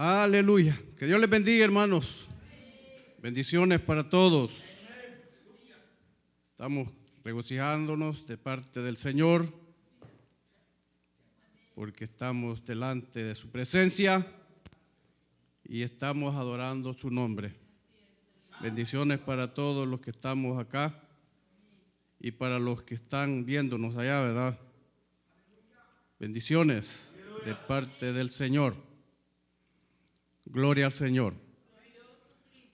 Aleluya. Que Dios les bendiga, hermanos. Bendiciones para todos. Estamos regocijándonos de parte del Señor porque estamos delante de su presencia y estamos adorando su nombre. Bendiciones para todos los que estamos acá y para los que están viéndonos allá, ¿verdad? Bendiciones de parte del Señor. Gloria al Señor.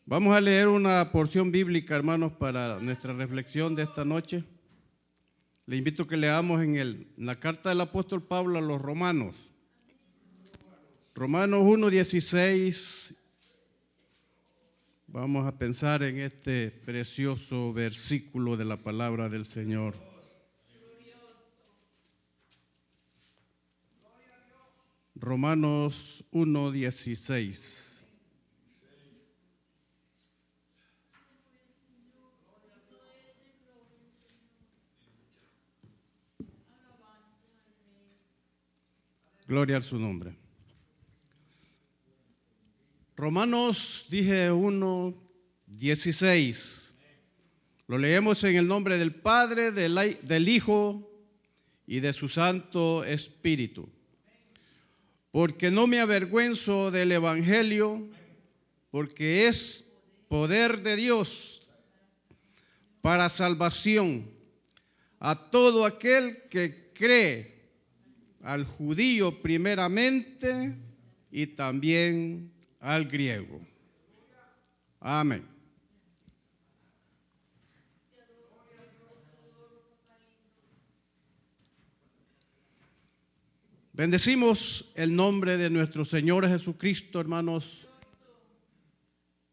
Vamos a leer una porción bíblica, hermanos, para nuestra reflexión de esta noche. Le invito a que leamos en la carta del apóstol Pablo a los Romanos. Romanos 1:16. Vamos a pensar en este precioso versículo de la palabra del Señor. Romanos 1:16. Gloria a su nombre. Romanos, dije 1:16. Lo leemos en el nombre del Padre, del Hijo y de su Santo Espíritu. Porque no me avergüenzo del Evangelio, porque es poder de Dios para salvación a todo aquel que cree, al judío primeramente y también al griego. Amén. Bendecimos el nombre de nuestro Señor Jesucristo, hermanos,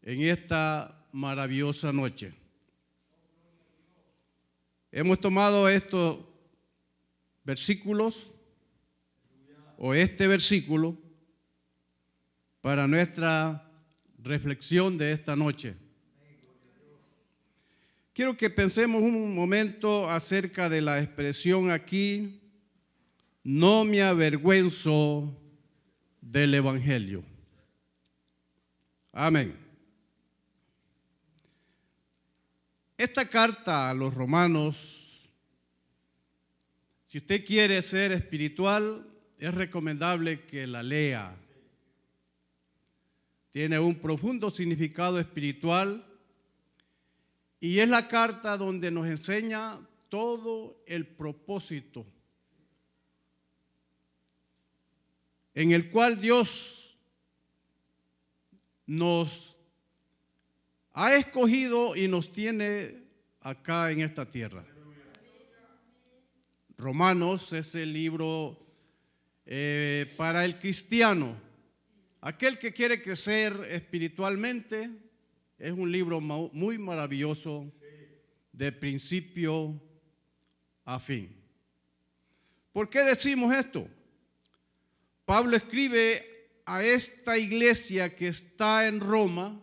en esta maravillosa noche. Hemos tomado estos versículos o este versículo para nuestra reflexión de esta noche. Quiero que pensemos un momento acerca de la expresión aquí: no me avergüenzo del Evangelio. Amén. Esta carta a los romanos, si usted quiere ser espiritual, es recomendable que la lea. Tiene un profundo significado espiritual y es la carta donde nos enseña todo el propósito en el cual Dios nos ha escogido y nos tiene acá en esta tierra. Romanos es el libro para el cristiano. Aquel que quiere crecer espiritualmente, es un libro muy maravilloso de principio a fin. ¿Por qué decimos esto? Pablo escribe a esta iglesia que está en Roma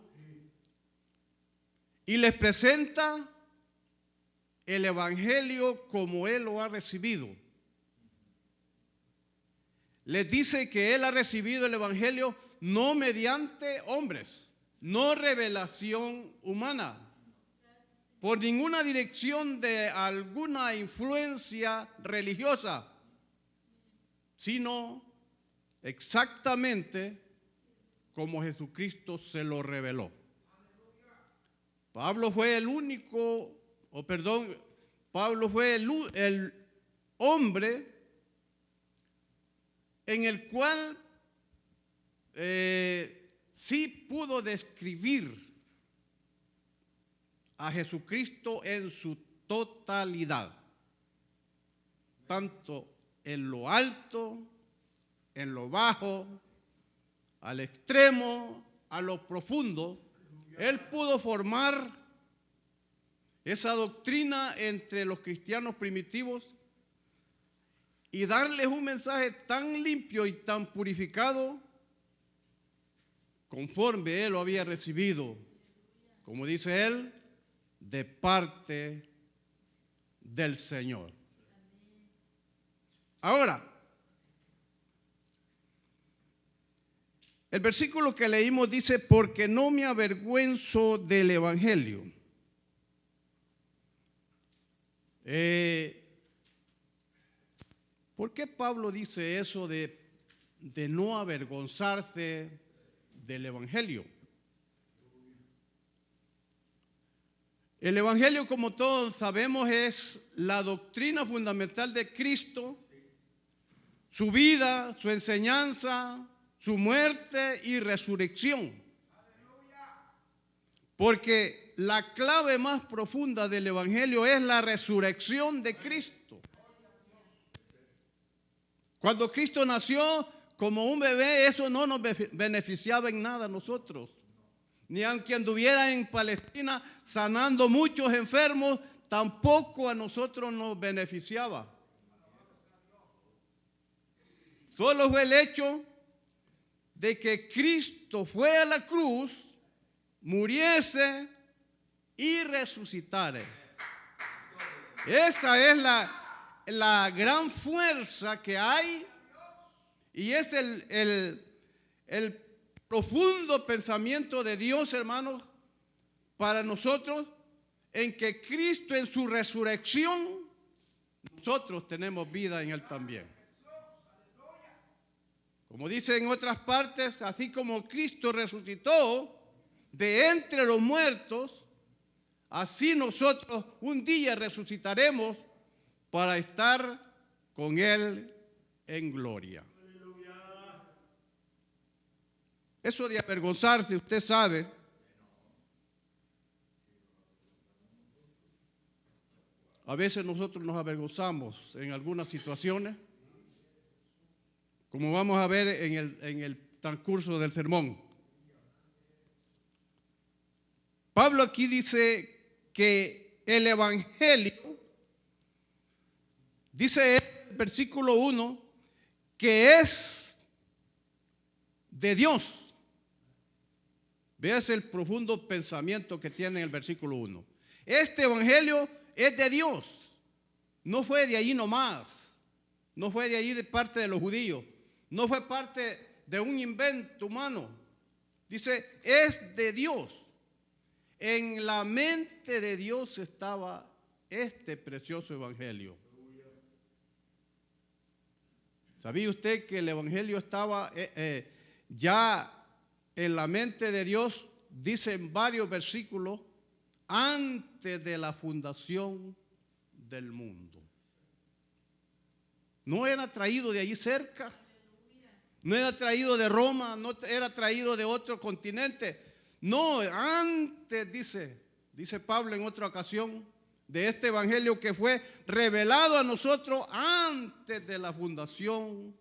y les presenta el Evangelio como él lo ha recibido. Les dice que él ha recibido el Evangelio no mediante hombres, no revelación humana, por ninguna dirección de alguna influencia religiosa, sino exactamente como Jesucristo se lo reveló. Pablo fue el hombre en el cual sí pudo describir a Jesucristo en su totalidad, tanto en lo alto, en lo bajo, al extremo, a lo profundo. Él pudo formar esa doctrina entre los cristianos primitivos y darles un mensaje tan limpio y tan purificado conforme él lo había recibido, como dice él, de parte del Señor. Ahora, El versículo que leímos dice, porque no me avergüenzo del evangelio. ¿Por qué Pablo dice eso de no avergonzarse del evangelio? El evangelio, como todos sabemos, es la doctrina fundamental de Cristo, su vida, su enseñanza, su muerte y resurrección. Porque la clave más profunda del evangelio es la resurrección de Cristo. Cuando Cristo nació como un bebé, eso no nos beneficiaba en nada a nosotros. Ni aunque anduviera en Palestina sanando muchos enfermos, tampoco a nosotros nos beneficiaba. Solo fue el hecho de que Cristo fue a la cruz, muriese y resucitare. Esa es la gran fuerza que hay, y es el profundo pensamiento de Dios, hermanos, para nosotros, en que Cristo en su resurrección, nosotros tenemos vida en Él también. Como dice en otras partes, así como Cristo resucitó de entre los muertos, así nosotros un día resucitaremos para estar con Él en gloria. Eso de avergonzarse, usted sabe, a veces nosotros nos avergonzamos en algunas situaciones, como vamos a ver en el transcurso del sermón. Pablo aquí dice que el evangelio, dice el versículo 1, que es de Dios. Veas el profundo pensamiento que tiene en el versículo 1. Este evangelio es de Dios. No fue de allí nomás. No fue de allí de parte de los judíos. No fue parte de un invento humano. Dice, es de Dios. En la mente de Dios estaba este precioso evangelio. ¿Sabía usted que el evangelio estaba ya en la mente de Dios? Dice en varios versículos, antes de la fundación del mundo. No era traído de allí cerca, no era traído de Roma, no era traído de otro continente. No, antes, dice Pablo en otra ocasión, de este evangelio que fue revelado a nosotros antes de la fundación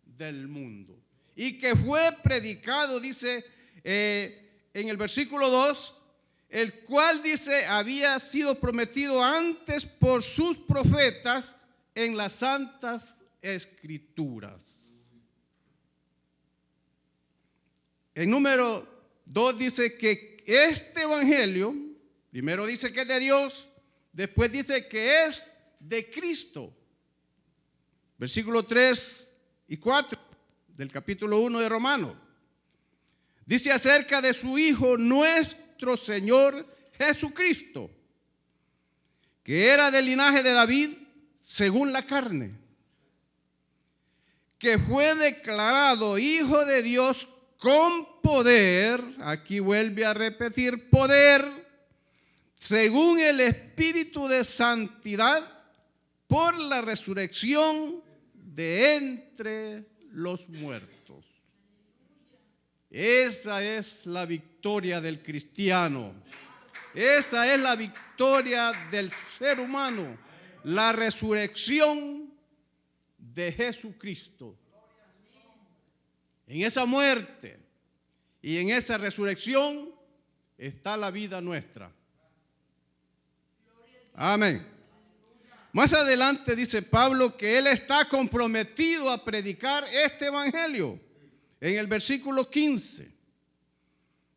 del mundo. Y que fue predicado, dice en el versículo 2, el cual dice había sido prometido antes por sus profetas en las santas escrituras. En número 2 dice que este evangelio, primero dice que es de Dios, después dice que es de Cristo. Versículo 3 y 4 del capítulo 1 de Romanos. Dice acerca de su Hijo nuestro Señor Jesucristo, que era del linaje de David según la carne, que fue declarado Hijo de Dios con poder, aquí vuelve a repetir poder, según el Espíritu de santidad, por la resurrección de entre los muertos. Esa es la victoria del cristiano. Esa es la victoria del ser humano, la resurrección de Jesucristo. En esa muerte y en esa resurrección está la vida nuestra. Amén. Más adelante dice Pablo que él está comprometido a predicar este evangelio. En el versículo 15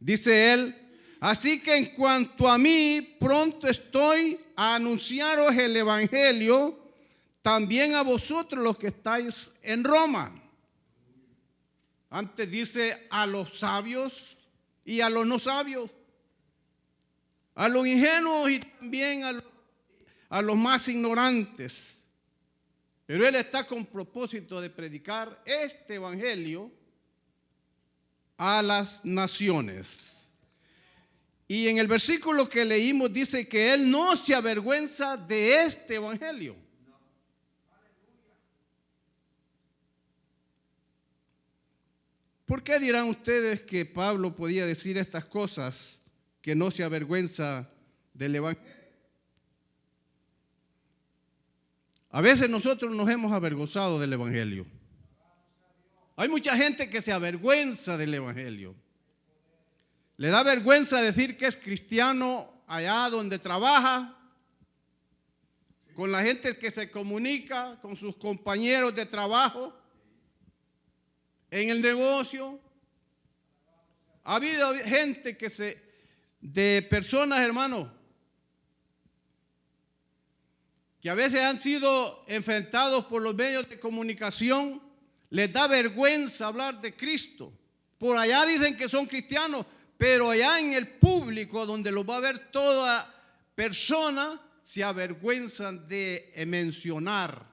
dice él, así que en cuanto a mí, pronto estoy a anunciaros el evangelio también a vosotros los que estáis en Roma. Antes dice a los sabios y a los no sabios, a los ingenuos y también a los más ignorantes. Pero Él está con propósito de predicar este evangelio a las naciones. Y en el versículo que leímos dice que Él no se avergüenza de este evangelio. ¿Por qué dirán ustedes que Pablo podía decir estas cosas, que no se avergüenza del evangelio? A veces nosotros nos hemos avergonzado del evangelio. Hay mucha gente que se avergüenza del evangelio. Le da vergüenza decir que es cristiano allá donde trabaja, con la gente que se comunica, con sus compañeros de trabajo, en el negocio. Ha habido gente de personas, hermanos, que a veces han sido enfrentados por los medios de comunicación, les da vergüenza hablar de Cristo. Por allá dicen que son cristianos, pero allá en el público, donde los va a ver toda persona, se avergüenzan de mencionar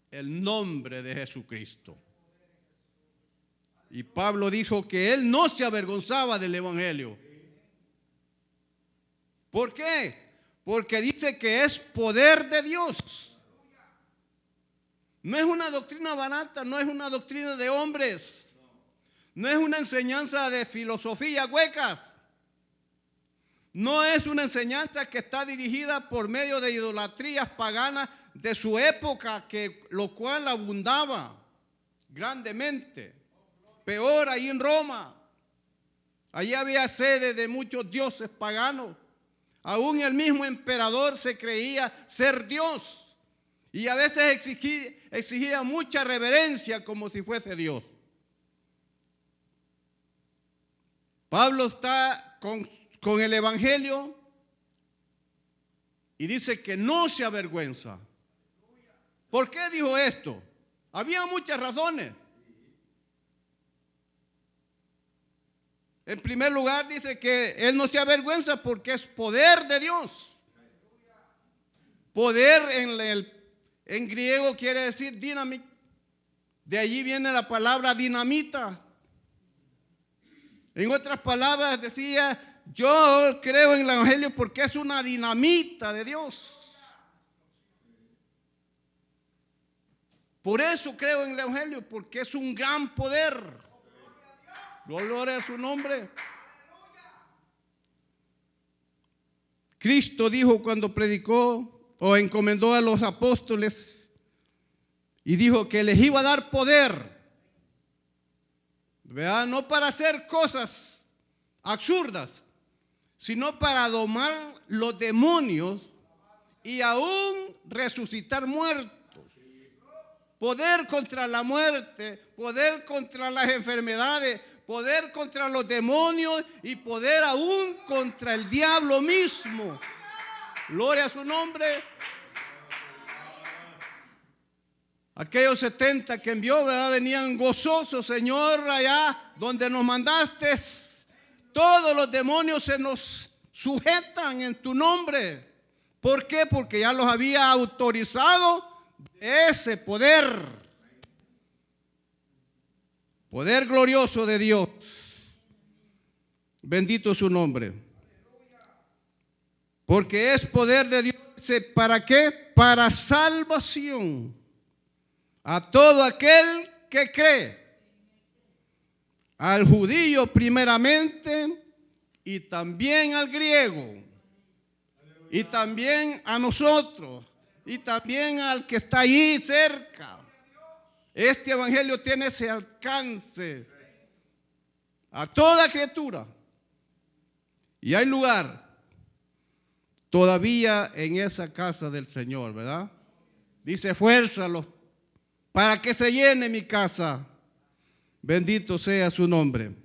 el nombre de Jesucristo. Y Pablo dijo que él no se avergonzaba del evangelio. ¿Por qué? Porque dice que es poder de Dios. No es una doctrina barata, no es una doctrina de hombres, no es una enseñanza de filosofía huecas, no es una enseñanza que está dirigida por medio de idolatrías paganas de su época, lo cual abundaba grandemente. Peor ahí en Roma, allí había sede de muchos dioses paganos. Aún el mismo emperador se creía ser Dios y a veces exigía mucha reverencia como si fuese Dios. Pablo está con el evangelio y dice que no se avergüenza. ¿Por qué dijo esto? Había muchas razones. En primer lugar, dice que él no se avergüenza porque es poder de Dios. Poder en griego quiere decir dinamit. De allí viene la palabra dinamita. En otras palabras decía, yo creo en el evangelio porque es una dinamita de Dios. Por eso creo en el evangelio, porque es un gran poder. Gloria a su nombre. Cristo dijo cuando predicó o encomendó a los apóstoles y dijo que les iba a dar poder, ¿verdad? No para hacer cosas absurdas, sino para domar los demonios y aún resucitar muertos. Poder contra la muerte, poder contra las enfermedades, poder contra los demonios y poder aún contra el diablo mismo. Gloria a su nombre. Aquellos 70 que envió, ¿verdad? Venían gozosos, Señor, allá donde nos mandaste. Todos los demonios se nos sujetan en tu nombre. ¿Por qué? Porque ya los había autorizado de ese poder. Poder glorioso de Dios. Bendito su nombre. Porque es poder de Dios. ¿Para qué? Para salvación a todo aquel que cree. Al judío primeramente y también al griego. Y también a nosotros. Y también al que está ahí cerca. Este evangelio tiene ese alcance a toda criatura. Y hay lugar todavía en esa casa del Señor, ¿verdad? Dice, fuérzalos para que se llene mi casa. Bendito sea su nombre.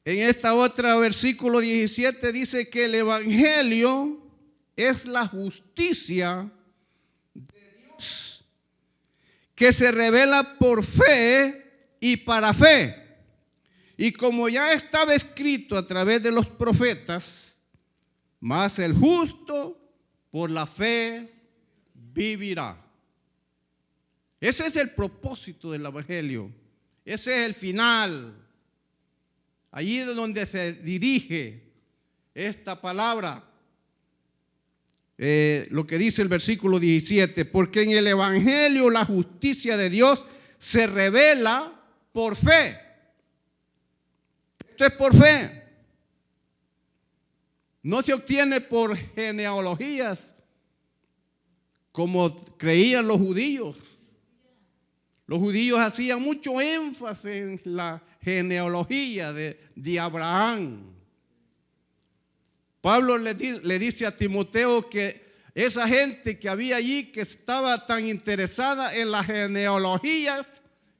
En esta otra versículo 17 dice que el evangelio es la justicia que se revela por fe y para fe. Y como ya estaba escrito a través de los profetas, mas el justo por la fe vivirá. Ese es el propósito del Evangelio. Ese es el final. Allí es donde se dirige esta palabra. Lo que dice el versículo 17, porque en el Evangelio la justicia de Dios se revela por fe. Esto es por fe. No se obtiene por genealogías como creían los judíos. Los judíos hacían mucho énfasis en la genealogía de Abraham. Pablo le dice a Timoteo que esa gente que había allí, que estaba tan interesada en la genealogía,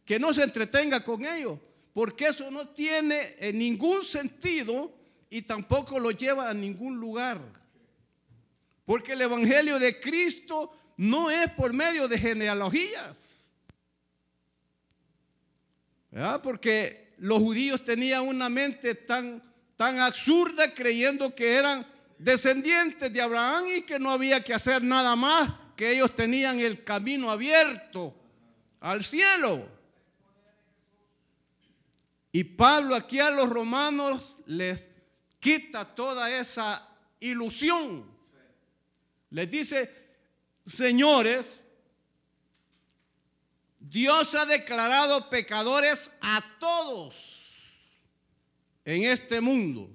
que no se entretenga con ellos, porque eso no tiene ningún sentido y tampoco lo lleva a ningún lugar. Porque el Evangelio de Cristo no es por medio de genealogías. ¿Verdad? Porque los judíos tenían una mente tan absurda, creyendo que eran descendientes de Abraham y que no había que hacer nada más, que ellos tenían el camino abierto al cielo. Y Pablo aquí a los romanos les quita toda esa ilusión. Les dice: señores, Dios ha declarado pecadores a todos en este mundo,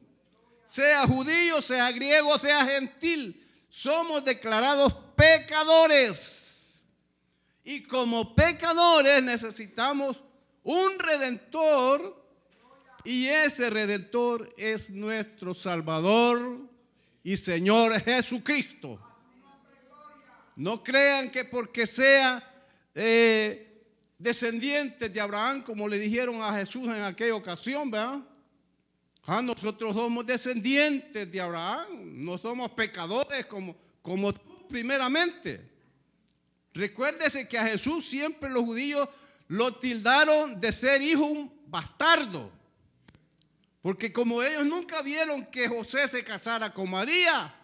sea judío, sea griego, sea gentil. Somos declarados pecadores. Y como pecadores necesitamos un redentor, y ese redentor es nuestro Salvador y Señor Jesucristo. No crean que porque sea descendientes de Abraham, como le dijeron a Jesús en aquella ocasión, ¿verdad? Nosotros somos descendientes de Abraham, no somos pecadores como tú primeramente. Recuérdese que a Jesús siempre los judíos lo tildaron de ser hijo bastardo, porque como ellos nunca vieron que José se casara con María,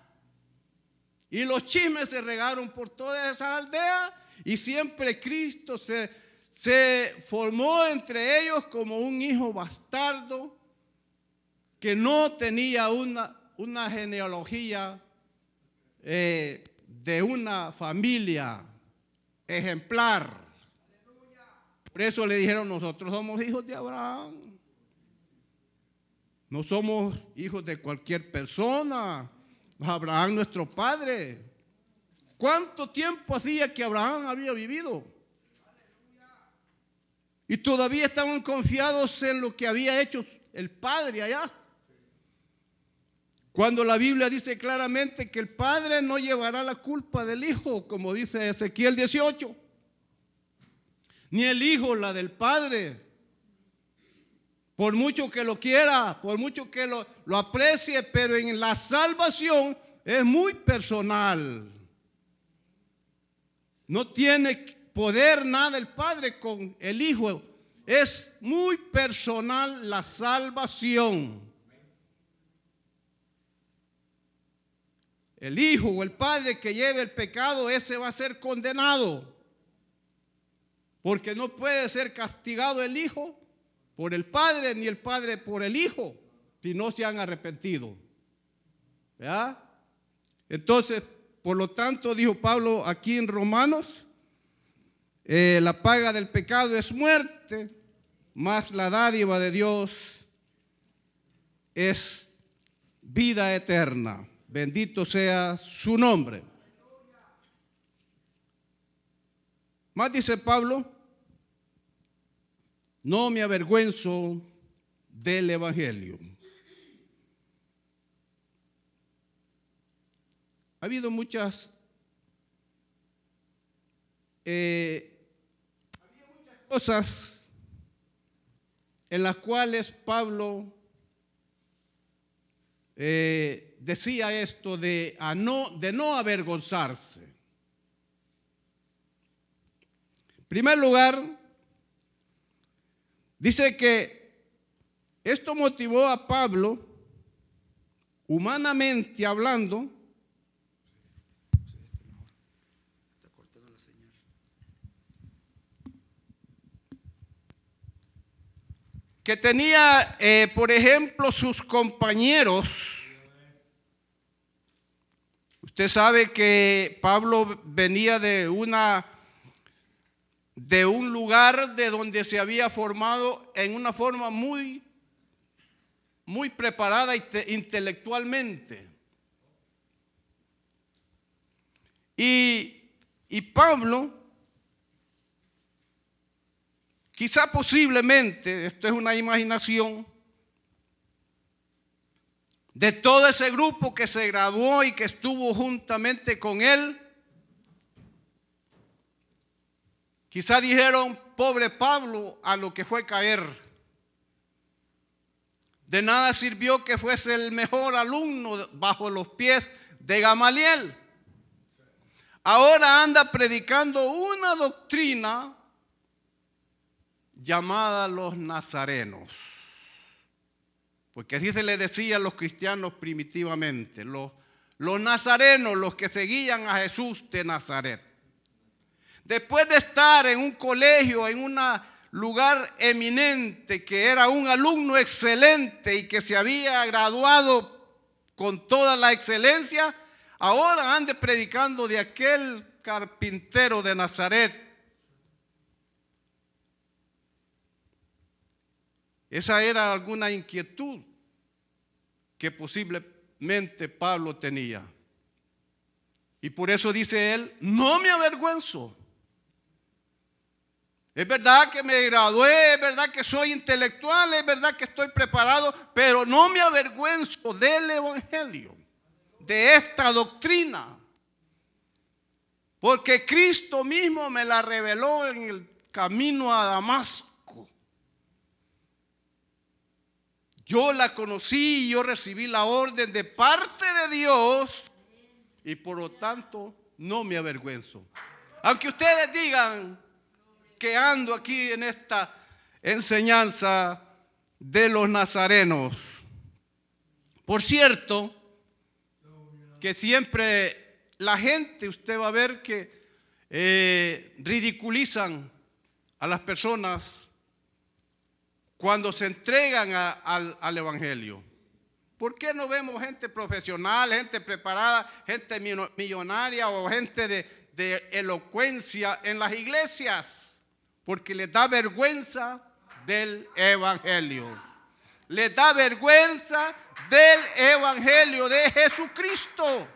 y los chismes se regaron por todas esas aldeas, y siempre Cristo se formó entre ellos como un hijo bastardo que no tenía una genealogía de una familia ejemplar. Por eso le dijeron: nosotros somos hijos de Abraham. No somos hijos de cualquier persona. Abraham, nuestro padre. ¿Cuánto tiempo hacía que Abraham había vivido? Y todavía estaban confiados en lo que había hecho el padre allá. Cuando la Biblia dice claramente que el padre no llevará la culpa del hijo, como dice Ezequiel 18, ni el hijo la del padre. Por mucho que lo quiera, por mucho que lo aprecie, pero en la salvación es muy personal. No tiene poder nada el padre con el hijo. Es muy personal la salvación. El hijo o el padre que lleve el pecado, ese va a ser condenado. Porque no puede ser castigado el hijo por el padre, ni el padre por el hijo, si no se han arrepentido. ¿Verdad? Entonces, por lo tanto, dijo Pablo aquí en Romanos, la paga del pecado es muerte, mas la dádiva de Dios es vida eterna. Bendito sea su nombre. Más dice Pablo: no me avergüenzo del Evangelio. Ha habido muchas cosas en las cuales Pablo decía esto de no avergonzarse. En primer lugar, dice que esto motivó a Pablo, humanamente hablando, que tenía, por ejemplo, sus compañeros. Usted sabe que Pablo venía de un lugar de donde se había formado en una forma muy preparada intelectualmente. Y Pablo, quizá posiblemente, esto es una imaginación, de todo ese grupo que se graduó y que estuvo juntamente con él, quizá dijeron, pobre Pablo, a lo que fue caer. De nada sirvió que fuese el mejor alumno bajo los pies de Gamaliel. Ahora anda predicando una doctrina llamada los nazarenos. Porque así se le decía a los cristianos primitivamente, los nazarenos, los que seguían a Jesús de Nazaret. Después de estar en un colegio, en un lugar eminente, que era un alumno excelente y que se había graduado con toda la excelencia, ahora ande predicando de aquel carpintero de Nazaret. Esa era alguna inquietud que posiblemente Pablo tenía. Y por eso dice él, no me avergüenzo. Es verdad que me gradué, es verdad que soy intelectual, es verdad que estoy preparado, pero no me avergüenzo del evangelio, de esta doctrina. Porque Cristo mismo me la reveló en el camino a Damasco. Yo la conocí y yo recibí la orden de parte de Dios y por lo tanto no me avergüenzo. Aunque ustedes digan que ando aquí en esta enseñanza de los nazarenos. Por cierto, que siempre la gente, usted va a ver que ridiculizan a las personas cuando se entregan al evangelio. ¿Por qué no vemos gente profesional, gente preparada, gente millonaria o gente de elocuencia en las iglesias? Porque les da vergüenza del evangelio. Les da vergüenza del evangelio de Jesucristo.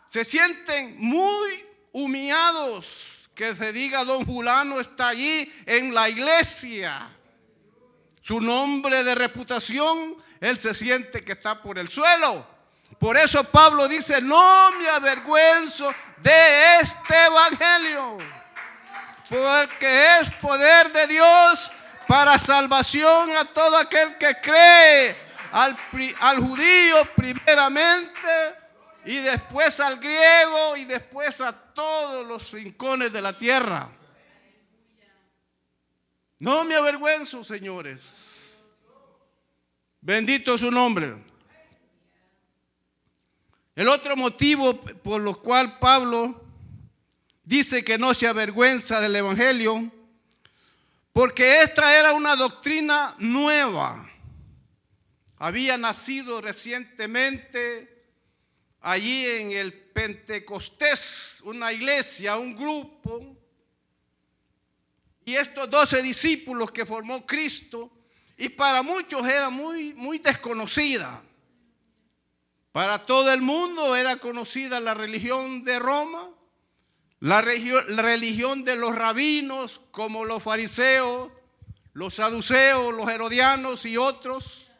Se sienten muy humillados que se diga don fulano está allí en la iglesia. Su nombre de reputación, él se siente que está por el suelo. Por eso Pablo dice, no me avergüenzo de este evangelio, porque es poder de Dios para salvación a todo aquel que cree, al judío primeramente, y después al griego, y después a todos los rincones de la tierra. No me avergüenzo, señores. Bendito su nombre. El otro motivo por lo cual Pablo dice que no se avergüenza del evangelio, porque esta era una doctrina nueva. Había nacido recientemente allí en el Pentecostés, una iglesia, un grupo. Y estos 12 discípulos que formó Cristo, y para muchos era muy desconocida. Para todo el mundo era conocida la religión de Roma, la religión de los rabinos como los fariseos, los saduceos, los herodianos y otros.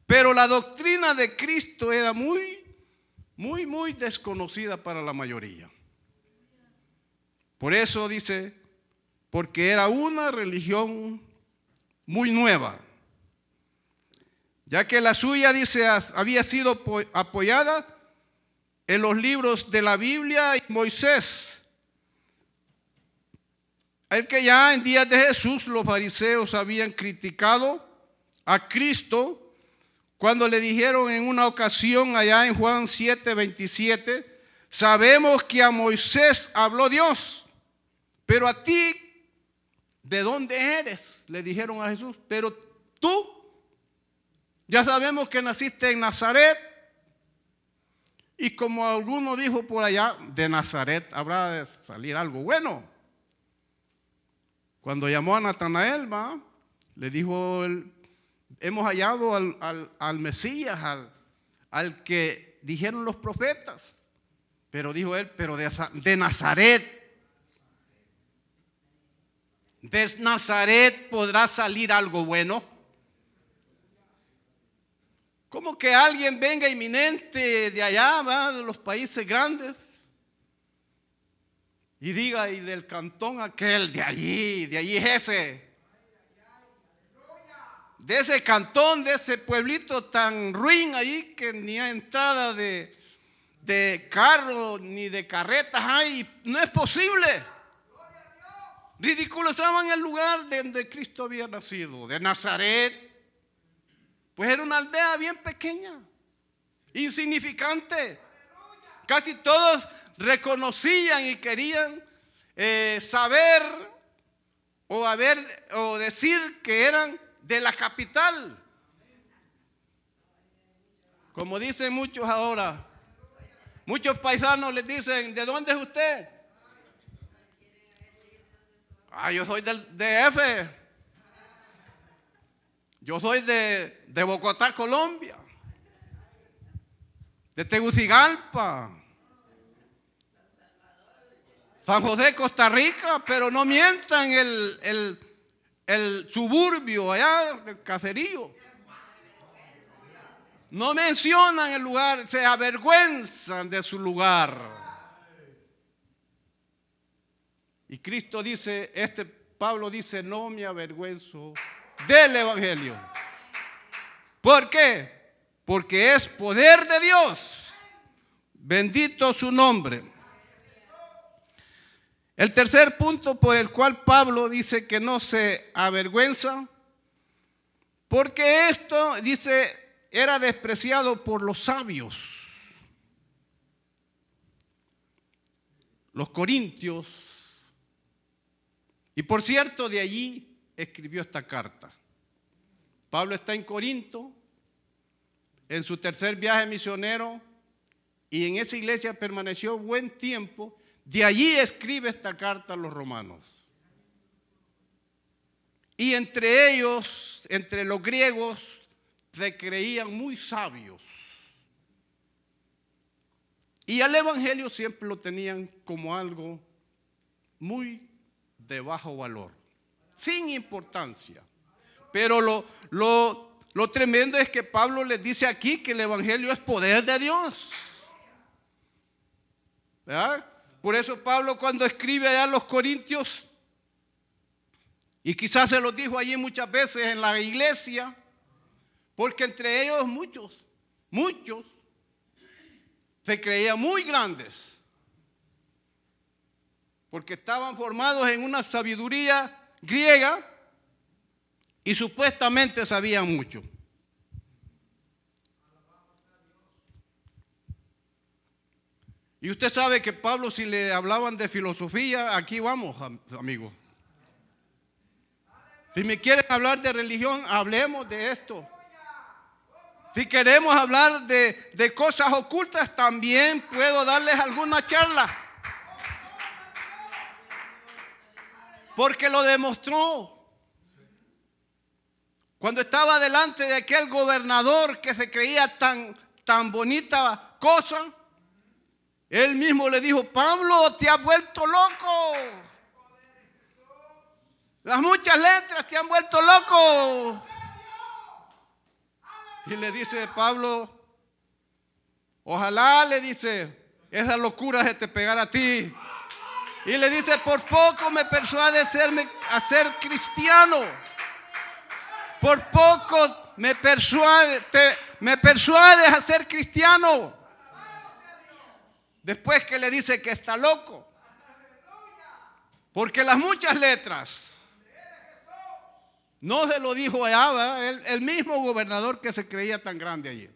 Pero la doctrina de Cristo era muy desconocida para la mayoría. Por eso dice, porque era una religión muy nueva, ya que la suya, dice, había sido apoyada en los libros de la Biblia y Moisés. El que ya en días de Jesús los fariseos habían criticado a Cristo cuando le dijeron en una ocasión allá en Juan 7:27, sabemos que a Moisés habló Dios, pero a ti, ¿de dónde eres? Le dijeron a Jesús, pero tú, ya sabemos que naciste en Nazaret. Y como alguno dijo por allá, de Nazaret habrá de salir algo bueno. Cuando llamó a Natanael, le dijo, hemos hallado al Mesías, al que dijeron los profetas. Pero dijo él, pero de Nazaret. ¿De Nazaret podrá salir algo bueno? Como que alguien venga inminente de allá, de los países grandes, y diga, y del cantón aquel, de allí es ese. De ese cantón, de ese pueblito tan ruin allí que ni hay entrada de carro ni de carretas hay. No es posible. Ridiculizaban el lugar donde Cristo había nacido, de Nazaret. Pues era una aldea bien pequeña, insignificante. Casi todos reconocían y querían saber o decir que eran de la capital. Como dicen muchos ahora, muchos paisanos les dicen, ¿de dónde es usted? Yo soy del DF. Yo soy de Bogotá, Colombia, de Tegucigalpa, San José, Costa Rica, pero no mientan el suburbio allá del caserío. No mencionan el lugar, se avergüenzan de su lugar. Y Cristo dice, Pablo dice, no me avergüenzo del evangelio. ¿Por qué? Porque es poder de Dios. Bendito su nombre. El tercer punto por el cual Pablo dice que no se avergüenza, porque esto, dice, era despreciado por los sabios. Los corintios. Y por cierto, de allí escribió esta carta. Pablo está en Corinto, en su tercer viaje misionero, y en esa iglesia permaneció buen tiempo. De allí escribe esta carta a los romanos. Y entre ellos, entre los griegos, se creían muy sabios. Y al evangelio siempre lo tenían como algo muy de bajo valor, sin importancia. Pero lo tremendo es que Pablo les dice aquí que el evangelio es poder de Dios. ¿Verdad? Por eso Pablo, cuando escribe allá a los corintios, y quizás se los dijo allí muchas veces en la iglesia, porque entre ellos muchos se creían muy grandes, porque estaban formados en una sabiduría griega y supuestamente sabían mucho. Y usted sabe que Pablo, si le hablaban de filosofía, aquí vamos, amigos. Si me quieren hablar de religión, hablemos de esto. Si queremos hablar de cosas ocultas, también puedo darles alguna charla. Porque lo demostró. Cuando estaba delante de aquel gobernador que se creía tan bonita cosa, él mismo le dijo, Pablo, te has vuelto loco. Las muchas letras te han vuelto loco. Y le dice Pablo, ojalá, le dice, esa locura se te pegara a ti. Y le dice, por poco me persuade a ser cristiano. Por poco me persuades a ser cristiano. Después que le dice que está loco. Porque las muchas letras, no se lo dijo allá, el mismo gobernador que se creía tan grande allí.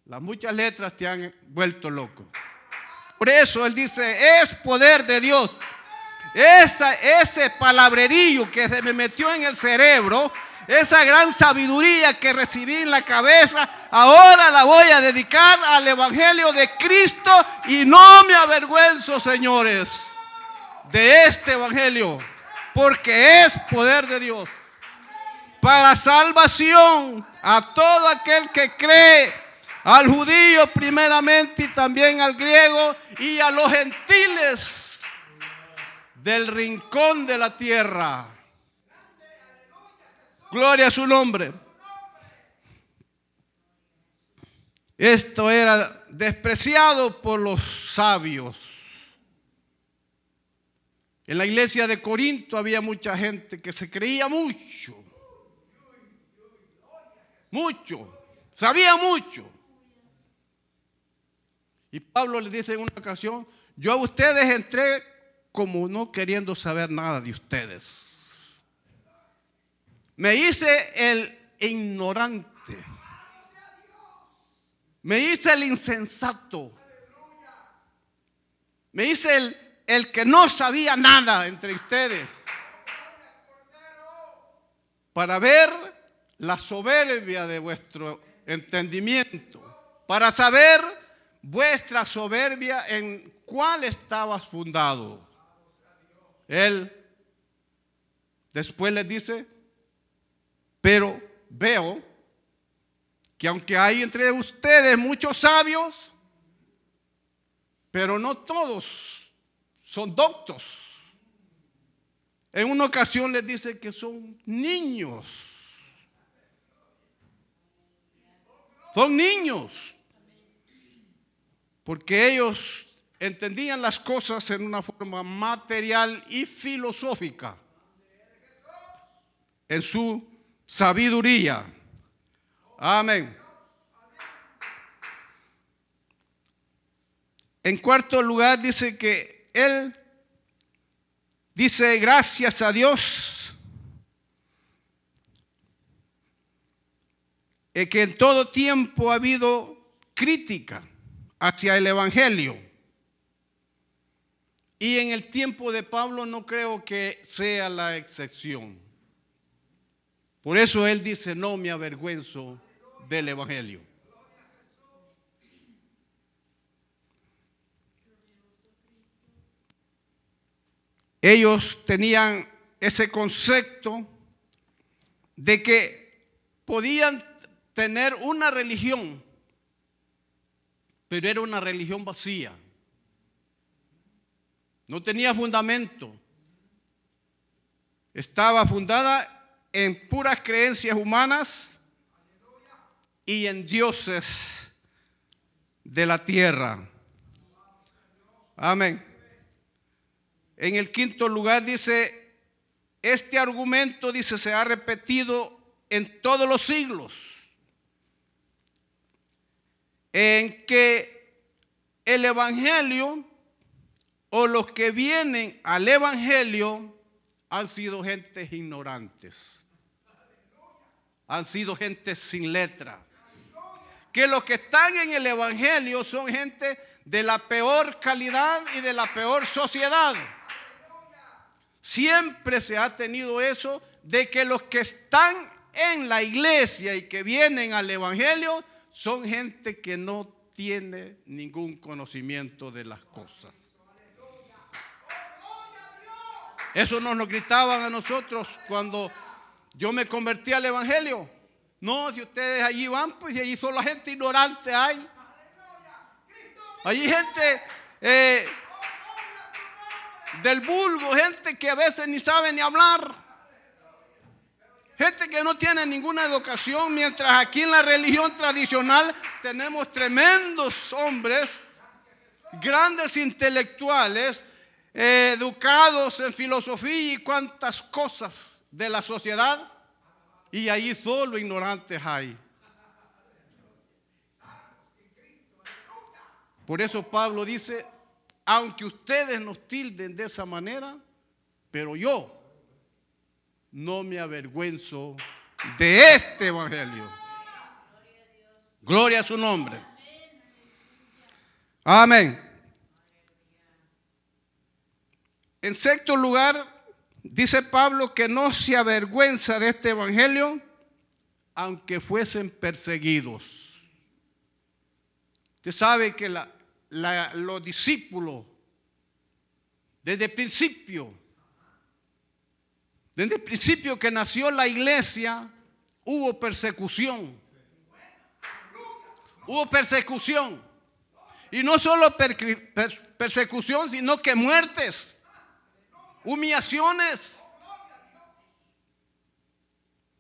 Las muchas letras te han vuelto loco. Por eso él dice, es poder de Dios. Ese palabrerillo que se me metió en el cerebro, esa gran sabiduría que recibí en la cabeza, ahora la voy a dedicar al Evangelio de Cristo y no me avergüenzo, señores, de este Evangelio, porque es poder de Dios para salvación a todo aquel que cree, al judío primeramente y también al griego y a los gentiles del rincón de la tierra. Gloria a su nombre. Esto era despreciado por los sabios. En la iglesia de Corinto había mucha gente que se creía mucho, sabía mucho. Y Pablo le dice en una ocasión, yo a ustedes entré como no queriendo saber nada de ustedes. Me hice el ignorante. Me hice el insensato. Me hice el que no sabía nada entre ustedes. Para ver la soberbia de vuestro entendimiento. Para saber vuestra soberbia en cuál estabas fundado. Él después les dice, pero veo que aunque hay entre ustedes muchos sabios, pero no todos son doctos. En una ocasión les dice que son niños. Son niños. Porque ellos entendían las cosas en una forma material y filosófica. En su sabiduría. Amén. En cuarto lugar dice que él dice gracias a Dios que en todo tiempo ha habido crítica hacia el Evangelio. Y en el tiempo de Pablo no creo que sea la excepción. Por eso él dice, no me avergüenzo del Evangelio. Ellos tenían ese concepto de que podían tener una religión, pero era una religión vacía. No tenía fundamento. Estaba fundada en puras creencias humanas y en dioses de la tierra. Amén. En el quinto lugar dice, este argumento dice se ha repetido en todos los siglos, en que el Evangelio o los que vienen al Evangelio han sido gentes ignorantes. Han sido gente sin letra. Que los que están en el Evangelio son gente de la peor calidad y de la peor sociedad. Siempre se ha tenido eso de que los que están en la iglesia y que vienen al Evangelio son gente que no tiene ningún conocimiento de las cosas. Eso nos lo gritaban a nosotros cuando yo me convertí al Evangelio. No, si ustedes allí van, pues y allí solo la gente ignorante hay. Allí gente del vulgo, gente que a veces ni sabe ni hablar. Gente que no tiene ninguna educación, mientras aquí en la religión tradicional tenemos tremendos hombres, grandes intelectuales, educados en filosofía y cuantas cosas de la sociedad, y ahí solo ignorantes hay. Por eso Pablo dice, aunque ustedes nos tilden de esa manera, pero yo no me avergüenzo de este evangelio. Gloria a su nombre. Amén. En sexto lugar, dice Pablo que no se avergüenza de este evangelio, aunque fuesen perseguidos. Usted sabe que los discípulos, desde el principio que nació la iglesia, hubo persecución. Hubo persecución. Y no solo persecución, sino que muertes, humillaciones.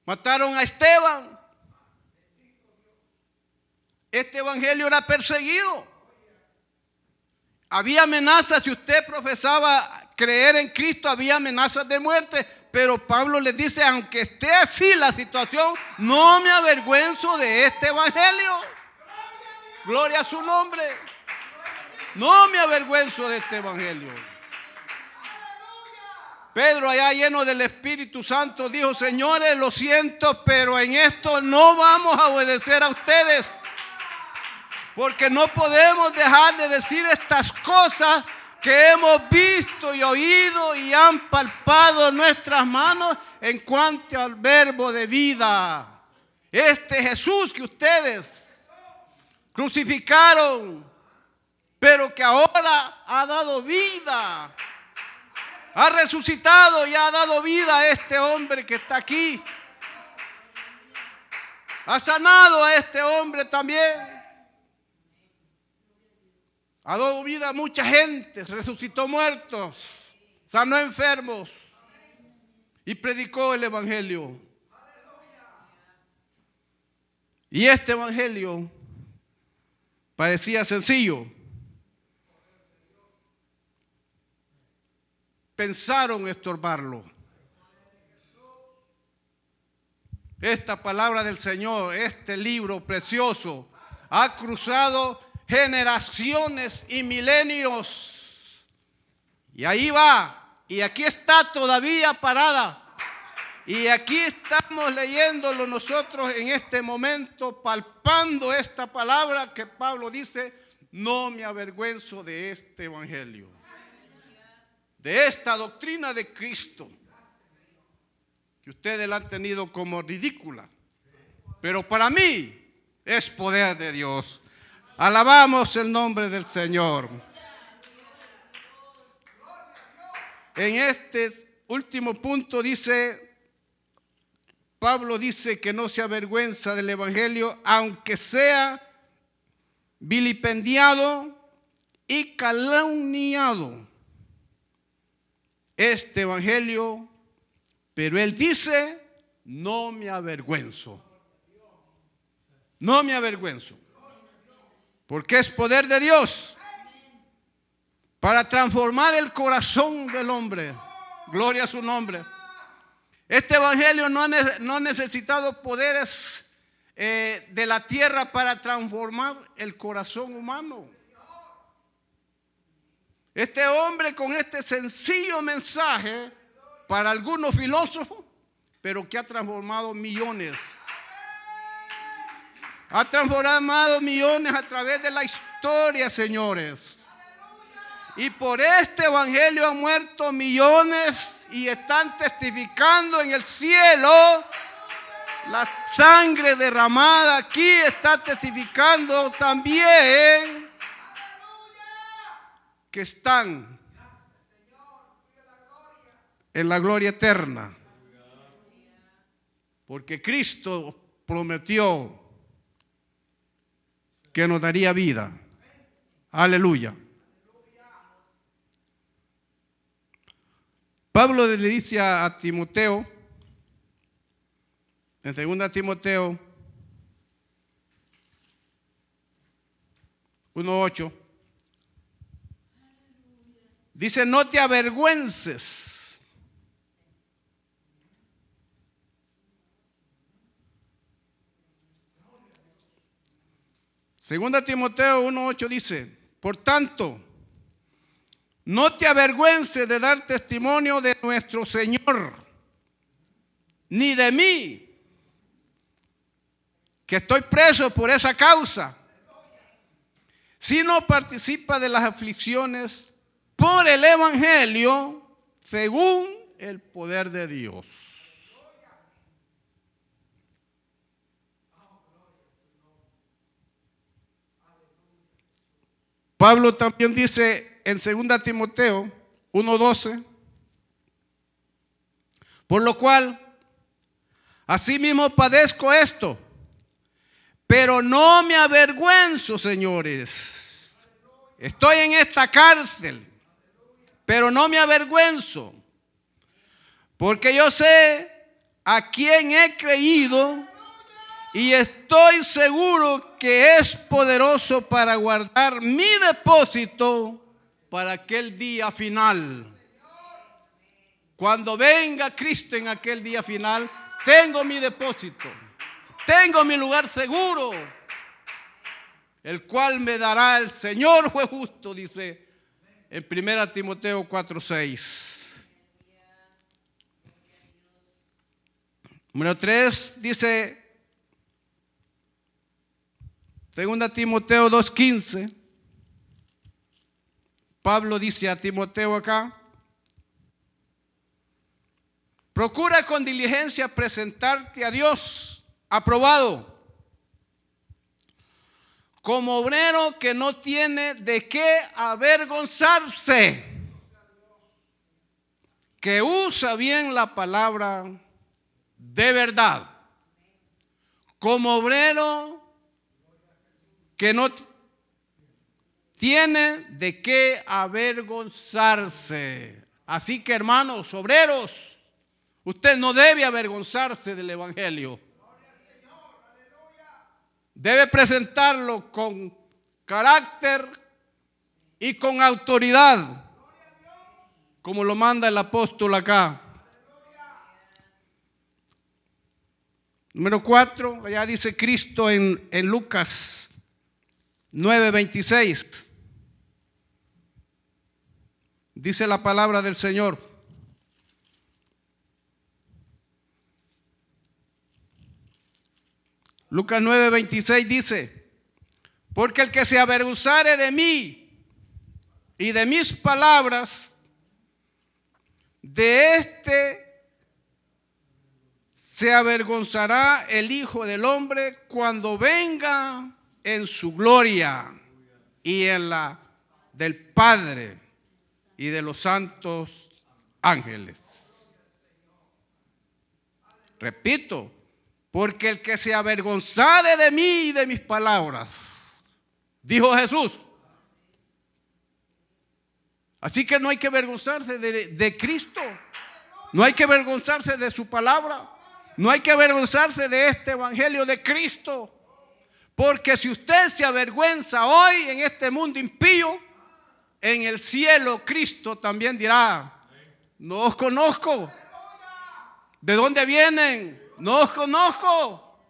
Mataron a Esteban. Este evangelio era perseguido. Había amenazas. Si usted profesaba creer en Cristo, había amenazas de muerte. Pero Pablo les dice, aunque esté así la situación, no me avergüenzo de este evangelio. Gloria a su nombre. No me avergüenzo de este evangelio. Pedro, allá lleno del Espíritu Santo, dijo, señores, lo siento, pero en esto no vamos a obedecer a ustedes. Porque no podemos dejar de decir estas cosas que hemos visto y oído y han palpado nuestras manos en cuanto al verbo de vida. Este Jesús que ustedes crucificaron, pero que ahora ha dado vida. Ha resucitado y ha dado vida a este hombre que está aquí. Ha sanado a este hombre también. Ha dado vida a mucha gente, resucitó muertos, sanó enfermos y predicó el evangelio. Y este evangelio parecía sencillo. Pensaron estorbarlo. Esta palabra del Señor, este libro precioso, ha cruzado generaciones y milenios. Y ahí va. Y aquí está todavía parada. Y aquí estamos leyéndolo nosotros en este momento, palpando esta palabra que Pablo dice, no me avergüenzo de este evangelio, de esta doctrina de Cristo, que ustedes la han tenido como ridícula, pero para mí es poder de Dios. Alabamos el nombre del Señor. En este último punto dice, Pablo dice que no se avergüenza del evangelio, aunque sea vilipendiado y calumniado. Este evangelio, pero él dice, no me avergüenzo. No me avergüenzo. Porque es poder de Dios para transformar el corazón del hombre. Gloria a su nombre. Este evangelio no ha necesitado poderes de la tierra para transformar el corazón humano. Este hombre con este sencillo mensaje, para algunos filósofos, pero que ha transformado millones. Ha transformado millones a través de la historia, señores. Y por este evangelio han muerto millones y están testificando en el cielo. La sangre derramada aquí está testificando también que están en la gloria eterna. Porque Cristo prometió que nos daría vida. Aleluya. Pablo le dice a Timoteo, en 2 Timoteo 1:8, dice, no te avergüences. Segunda Timoteo 1:8 dice, por tanto, no te avergüences de dar testimonio de nuestro Señor, ni de mí, que estoy preso por esa causa, sino participa de las aflicciones por el Evangelio según el poder de Dios. Pablo también dice en 2 Timoteo 1:12, por lo cual, asimismo padezco esto, pero no me avergüenzo, señores. Estoy en esta cárcel, pero no me avergüenzo, porque yo sé a quién he creído y estoy seguro que es poderoso para guardar mi depósito para aquel día final. Cuando venga Cristo en aquel día final, tengo mi depósito, tengo mi lugar seguro, el cual me dará el Señor juez justo, dice en 1 Timoteo 4:6. Número 3 dice 2 Timoteo 2:15. Pablo dice a Timoteo acá: procura con diligencia presentarte a Dios aprobado, como obrero que no tiene de qué avergonzarse, que usa bien la palabra de verdad, como obrero que no tiene de qué avergonzarse. Así que, hermanos, obreros, usted no debe avergonzarse del Evangelio. Debe presentarlo con carácter y con autoridad, como lo manda el apóstol acá. Número 4, allá dice Cristo en Lucas 9:26. Dice la palabra del Señor: Lucas 9:26 dice: porque el que se avergonzare de mí y de mis palabras, de este se avergonzará el Hijo del Hombre cuando venga en su gloria y en la del Padre y de los santos ángeles. Repito, porque el que se avergonzare de mí y de mis palabras, dijo Jesús. Así que no hay que avergonzarse de Cristo, no hay que avergonzarse de su palabra, no hay que avergonzarse de este evangelio de Cristo, porque si usted se avergüenza hoy en este mundo impío, en el cielo Cristo también dirá: no os conozco. ¿De dónde vienen? No os conozco.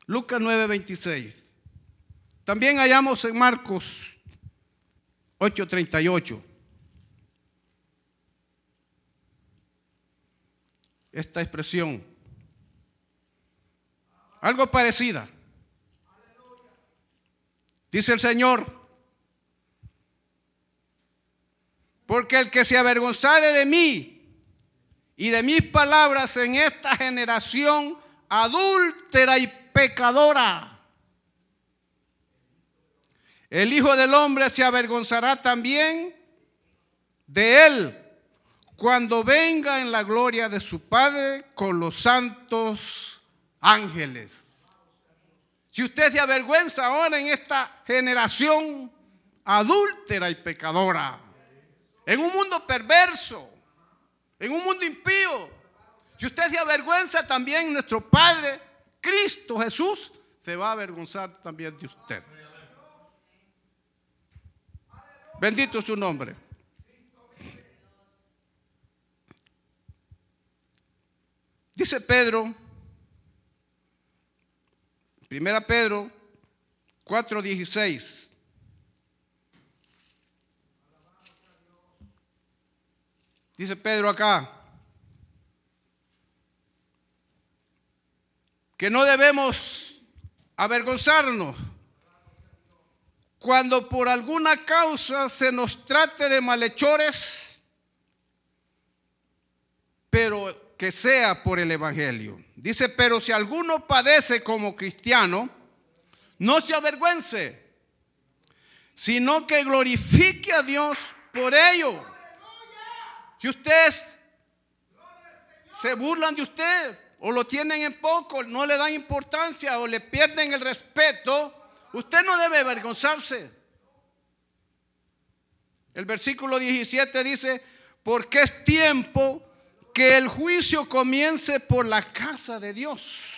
Lucas 9:26. También hallamos en Marcos 8:38 esta expresión, algo parecida. Dice el Señor: porque el que se avergonzare de mí y de mis palabras en esta generación adúltera y pecadora, el Hijo del Hombre se avergonzará también de él cuando venga en la gloria de su Padre con los santos ángeles. Si usted se avergüenza ahora en esta generación adúltera y pecadora, en un mundo perverso, en un mundo impío, si usted se avergüenza, también nuestro Padre, Cristo Jesús, se va a avergonzar también de usted. Bendito es su nombre. Dice Pedro, 1 Pedro 4:16. Dice Pedro acá que no debemos avergonzarnos cuando por alguna causa se nos trate de malhechores, pero que sea por el evangelio. Dice, pero si alguno padece como cristiano, no se avergüence, sino que glorifique a Dios por ello. Si ustedes se burlan de usted, o lo tienen en poco, no le dan importancia o le pierden el respeto, usted no debe avergonzarse. El versículo 17 dice, porque es tiempo que el juicio comience por la casa de Dios.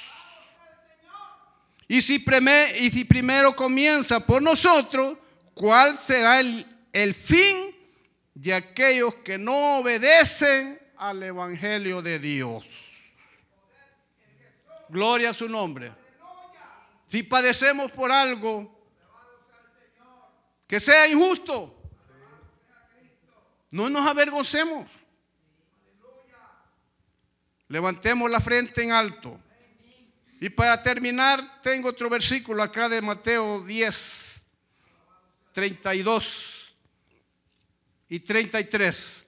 Y si primero comienza por nosotros, ¿cuál será el fin de aquellos que no obedecen al evangelio de Dios? Gloria a su nombre. Si padecemos por algo que sea injusto, no nos avergoncemos. Levantemos la frente en alto. Y para terminar, tengo otro versículo acá de Mateo 10, 32 y 33,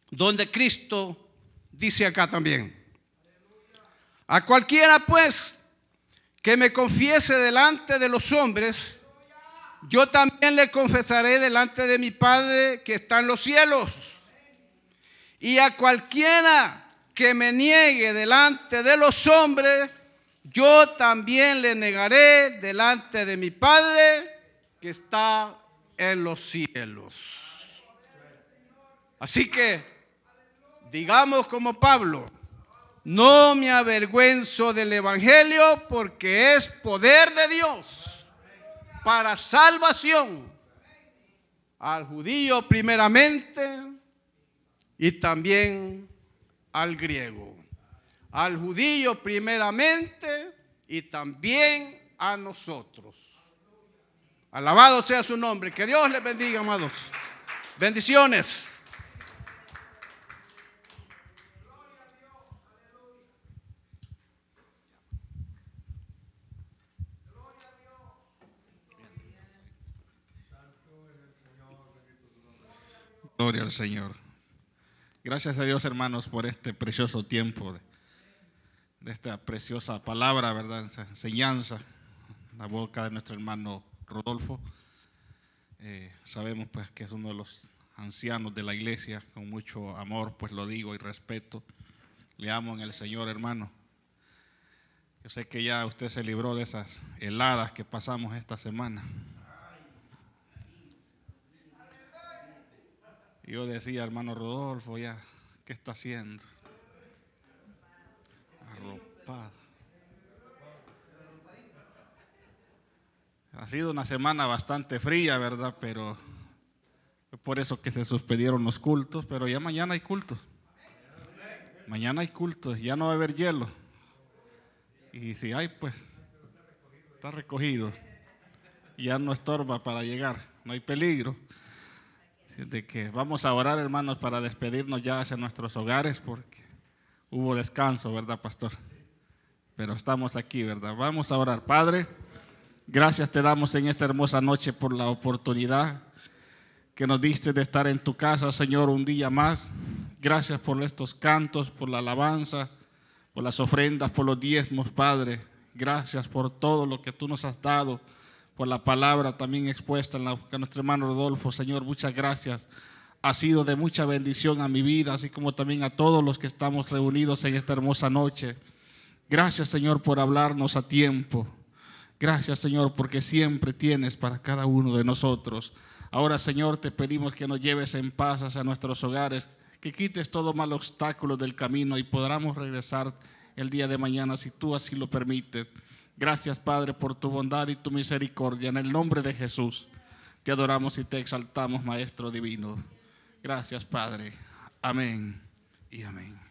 donde Cristo dice acá también: a cualquiera pues que me confiese delante de los hombres, yo también le confesaré delante de mi Padre que está en los cielos. Y a cualquiera que me niegue delante de los hombres, yo también le negaré delante de mi Padre que está en los cielos. Así que digamos como Pablo: no me avergüenzo del evangelio, porque es poder de Dios para salvación al judío primeramente y también al griego. Al judío primeramente y también a nosotros. Alabado sea su nombre. Que Dios les bendiga, amados. Bendiciones. Gloria al Señor. Gracias a Dios, hermanos, por este precioso tiempo de esta preciosa palabra, ¿verdad? Esa enseñanza, la boca de nuestro hermano Rodolfo. Sabemos pues que es uno de los ancianos de la iglesia, con mucho amor pues lo digo y respeto. Le amo en el Señor, hermano. Yo sé que ya usted se libró de esas heladas que pasamos esta semana. Yo decía, hermano Rodolfo, ya, ¿qué está haciendo? Arropado. Ha sido una semana bastante fría, ¿verdad? Pero es por eso que se suspendieron los cultos, pero ya mañana hay cultos. Mañana hay cultos, ya no va a haber hielo. Y si hay, pues, está recogido. Ya no estorba para llegar, no hay peligro. De que vamos a orar, hermanos, para despedirnos ya hacia nuestros hogares, porque hubo descanso, ¿verdad, pastor? Pero estamos aquí, ¿verdad? Vamos a orar. Padre, gracias te damos en esta hermosa noche por la oportunidad que nos diste de estar en tu casa, Señor, un día más. Gracias por estos cantos, por la alabanza, por las ofrendas, por los diezmos, Padre. Gracias por todo lo que tú nos has dado, por la palabra también expuesta en la boca de nuestro hermano Rodolfo. Señor, muchas gracias. Ha sido de mucha bendición a mi vida, así como también a todos los que estamos reunidos en esta hermosa noche. Gracias, Señor, por hablarnos a tiempo. Gracias, Señor, porque siempre tienes para cada uno de nosotros. Ahora, Señor, te pedimos que nos lleves en paz hacia nuestros hogares, que quites todo mal obstáculo del camino y podamos regresar el día de mañana si tú así lo permites. Gracias, Padre, por tu bondad y tu misericordia. En el nombre de Jesús te adoramos y te exaltamos, Maestro divino. Gracias, Padre. Amén y amén.